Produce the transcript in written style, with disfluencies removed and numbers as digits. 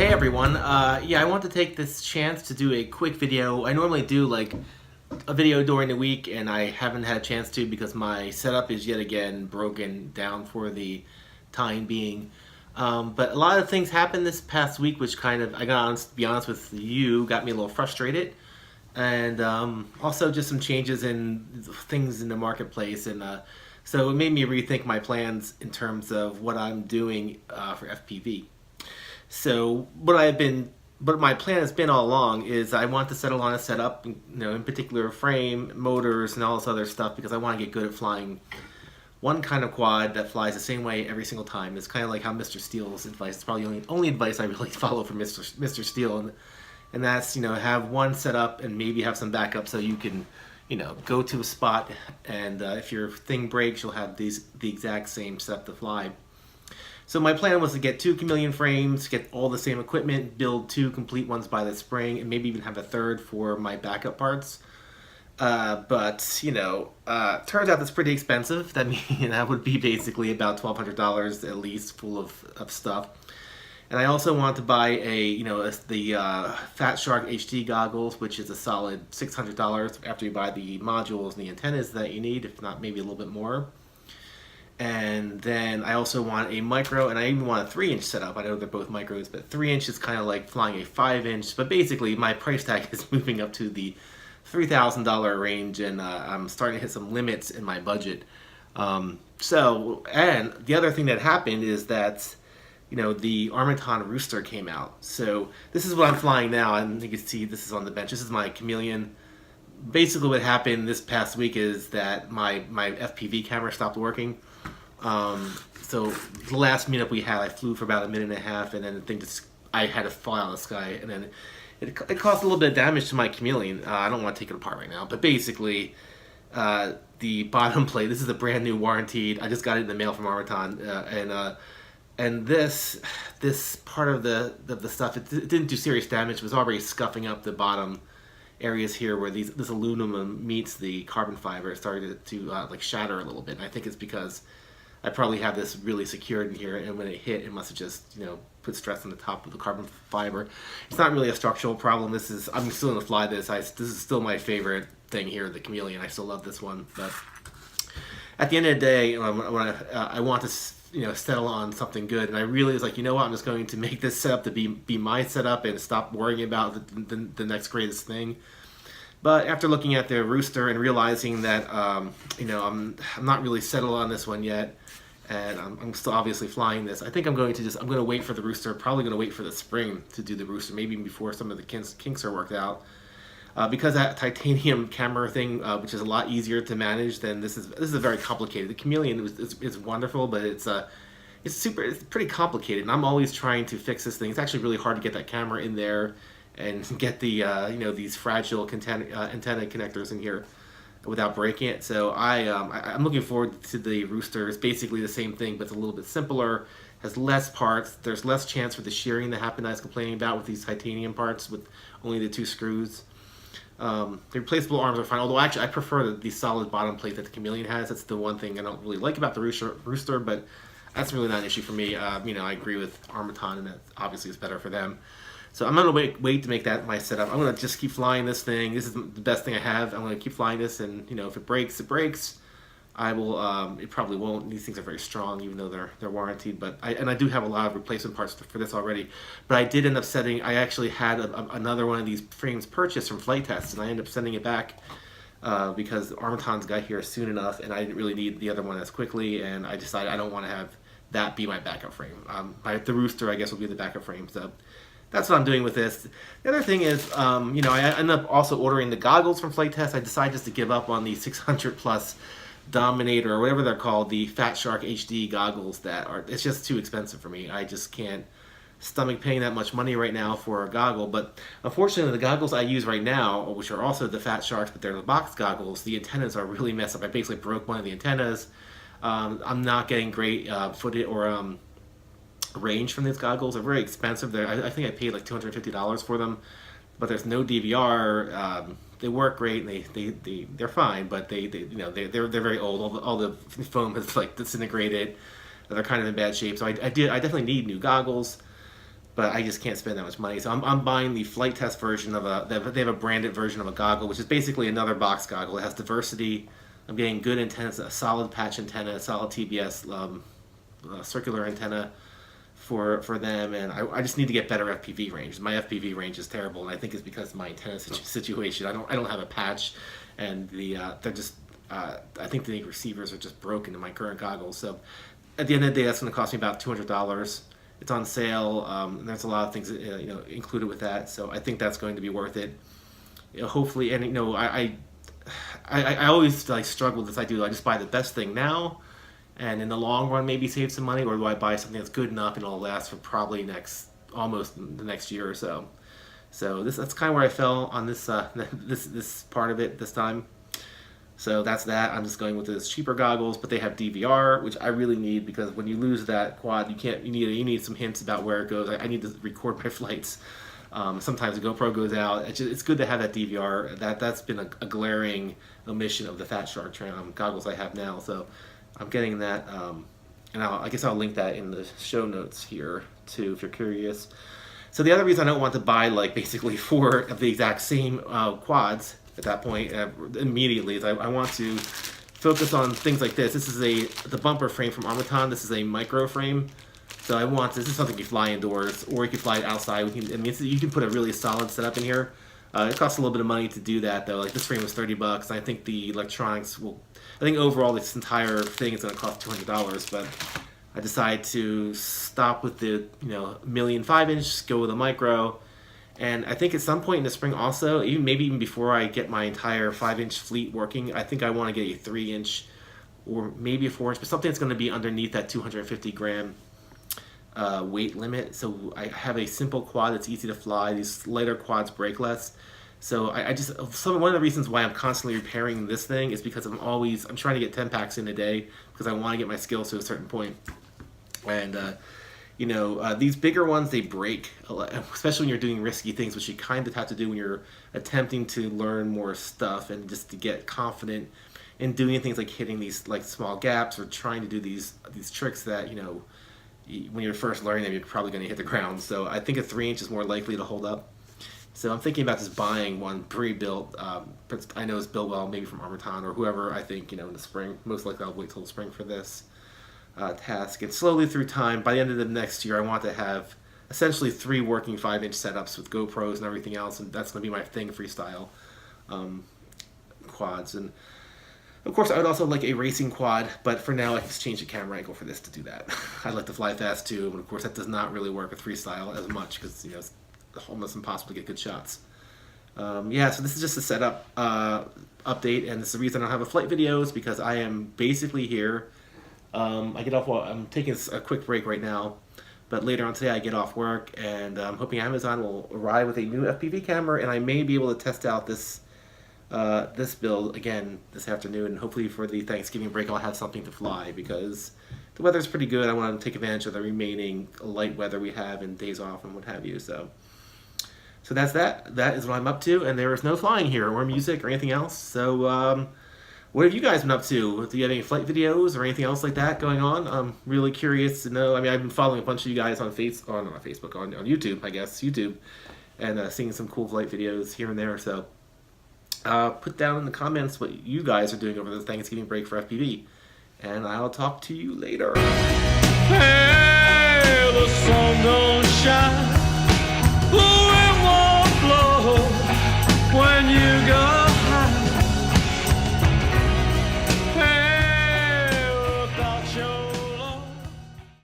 Hey everyone, yeah, I want to take this chance to do a quick video. I normally do like a video during the week and I haven't had a chance to because my setup is yet again broken down for the time being. But a lot of things happened this past week which kind of, to be honest with you, got me a little frustrated. And also just some changes in things in the marketplace, and so it made me rethink my plans in terms of what I'm doing for FPV. So what my plan has been all along is I want to settle on a setup, in particular frame, motors, and all this other stuff because I want to get good at flying one kind of quad that flies the same way every single time. It's kind of like how Mr. Steele's advice. It's probably the only advice I really follow from Mr. Steele, and that's have one setup and maybe have some backup so you can go to a spot and if your thing breaks, you'll have the exact same setup to fly. So my plan was to get 2 Chameleon frames, get all the same equipment, build 2 complete ones by the spring, and maybe even have a third for my backup parts. But turns out that's pretty expensive. That would be basically about $1,200 at least, full of stuff. And I also want to buy the Fat Shark HD goggles, which is a solid $600 after you buy the modules and the antennas that you need, if not maybe a little bit more. And then I also want a micro, and I even want a 3-inch setup. I know they're both micros, but 3-inch is kind of like flying a 5-inch. But basically, my price tag is moving up to the $3,000 range, and I'm starting to hit some limits in my budget. And the other thing that happened is that the Armaton Rooster came out. So this is what I'm flying now, and you can see this is on the bench. This is my Chameleon. Basically what happened this past week is that my FPV camera stopped working. So the last meetup we had, I flew for about a minute and a half, and then the thing I had to fly out of the sky, and then it caused a little bit of damage to my Chameleon. I don't want to take it apart right now, but basically the bottom plate, this is a brand new warranted, I just got it in the mail from Armaton, and this part of the stuff, it didn't do serious damage. It was already scuffing up the bottom areas here where this aluminum meets the carbon fiber. It started to like shatter a little bit, and I think it's because I probably have this really secured in here, and when it hit, it must have just put stress on the top of the carbon fiber. It's not really a structural problem. I'm still gonna fly this. This is still my favorite thing here, the Chameleon. I still love this one, but at the end of the day, I want to settle on something good, and I really was like, I'm just going to make this setup to be my setup and stop worrying about the next greatest thing. But after looking at the Rooster and realizing that I'm not really settled on this one yet, and I'm still obviously flying this, I think I'm going to wait for the Rooster. Probably going to wait for the spring to do the Rooster, maybe even before some of the kinks are worked out. Because that titanium camera thing, which is a lot easier to manage than this is very complicated. The Chameleon is wonderful, but it's pretty complicated, and I'm always trying to fix this thing. It's actually really hard to get that camera in there and get the these fragile antenna connectors in here without breaking it. So I'm looking forward to the Rooster. It's basically the same thing, but it's a little bit simpler. Has less parts. There's less chance for the shearing that happened I was complaining about with these titanium parts with only the 2 screws. The replaceable arms are fine, although actually I prefer the solid bottom plate that the Chameleon has. That's the one thing I don't really like about the Rooster, but that's really not an issue for me. I agree with Armaton, and that obviously is better for them. So I'm going to wait to make that my setup. I'm going to just keep flying this thing. This is the best thing I have. I'm going to keep flying this, and if it breaks, it breaks. I will. It probably won't. These things are very strong, even though they're warranted. But I do have a lot of replacement parts for this already. But I did end up setting. I actually had another one of these frames purchased from Flight Test, and I ended up sending it back because Armaton's got here soon enough, and I didn't really need the other one as quickly. And I decided I don't want to have that be my backup frame. The Rooster, I guess, will be the backup frame. So that's what I'm doing with this. The other thing is, I ended up also ordering the goggles from Flight Test. I decided just to give up on the 600 plus. Dominator or whatever they're called, the Fat Shark HD goggles it's just too expensive for me. I just can't stomach paying that much money right now for a goggle. But unfortunately, the goggles I use right now, which are also the Fat Sharks, but they're the box goggles, the antennas are really messed up. I basically broke one of the antennas. I'm not getting great footage or range from these goggles. They're very expensive. I think I paid like $250 for them, but there's no DVR. They work great, and they're fine, but they're very old. All the foam has like disintegrated. They're kind of in bad shape. So I definitely need new goggles. but I just can't spend that much money. So I'm buying the flight test version of they have a branded version of a goggle, which is basically another box goggle. It has diversity. I'm getting good antennas, a solid patch antenna, a solid TBS circular antenna for them, and I just need to get better FPV range. My FPV range is terrible, and I think it's because of my antenna situation. I don't have a patch, and they're just I think the receivers are just broken in my current goggles. So at the end of the day, that's going to cost me about $200. It's on sale, and there's a lot of things included with that. So I think that's going to be worth it. Hopefully, and I always like struggle with this. I just buy the best thing now, and in the long run maybe save some money, or do I buy something that's good enough and it'll last for probably almost the next year or so. So that's kind of where I fell on this this part of it this time. So that's that. I'm just going with those cheaper goggles, but they have DVR, which I really need, because when you lose that quad, you need some hints about where it goes. I need to record my flights. Sometimes the GoPro goes out. It's good to have that DVR. That's been a glaring omission of the Fat Shark goggles I have now. So I'm getting that, and I guess I'll link that in the show notes here too, if you're curious. So the other reason I don't want to buy like basically 4 of the exact same quads at that point immediately is I want to focus on things like this. This is the bumper frame from Armaton. This is a micro frame. So this is something you fly indoors, or you can fly it outside. You can put a really solid setup in here. It costs a little bit of money to do that though. Like this frame was $30. I think the electronics I think overall this entire thing is going to cost $200. But I decided to stop with the 1,000,005 inch, go with a micro. And I think at some point in the spring also, maybe even before I get my entire 5-inch fleet working, I think I want to get a 3-inch or maybe a 4-inch, but something that's going to be underneath that 250 gram weight limit. So I have a simple quad that's easy to fly. These lighter quads break less. So one of the reasons why I'm constantly repairing this thing is because I'm trying to get 10 packs in a day, because I want to get my skills to a certain point. And these bigger ones, they break, especially when you're doing risky things, which you kind of have to do when you're attempting to learn more stuff and just to get confident in doing things like hitting these like small gaps, or trying to do these tricks that when you're first learning them, you're probably going to hit the ground. So I think a 3-inch is more likely to hold up. So I'm thinking about just buying one pre-built. I know it's built well, maybe from Armaton or whoever. I think in the spring. Most likely I'll wait till the spring for this task. And slowly through time, by the end of the next year, I want to have essentially 3 working 5-inch setups with GoPros and everything else, and that's going to be my thing, freestyle quads. And of course, I would also like a racing quad, but for now I can just change the camera angle for this to do that. I like to fly fast too, and of course that does not really work with freestyle as much, because it's almost impossible to get good shots. So this is just a setup update, and this is the reason I don't have a flight video, is because I am basically here. I'm taking a quick break right now, but later on today I get off work, and I'm hoping Amazon will arrive with a new FPV camera, and I may be able to test out this build again this afternoon, and hopefully for the Thanksgiving break I'll have something to fly, because the weather's pretty good. I want to take advantage of the remaining light weather we have and days off and what have you. So that's that. That is what I'm up to, and there is no flying here or music or anything else. So what have you guys been up to? Do you have any flight videos or anything else like that going on? I'm really curious to know. I mean, I've been following a bunch of you guys on Facebook, on YouTube, I guess, YouTube, and seeing some cool flight videos here and there. So put down in the comments what you guys are doing over the Thanksgiving break for FPV, and I'll talk to you later.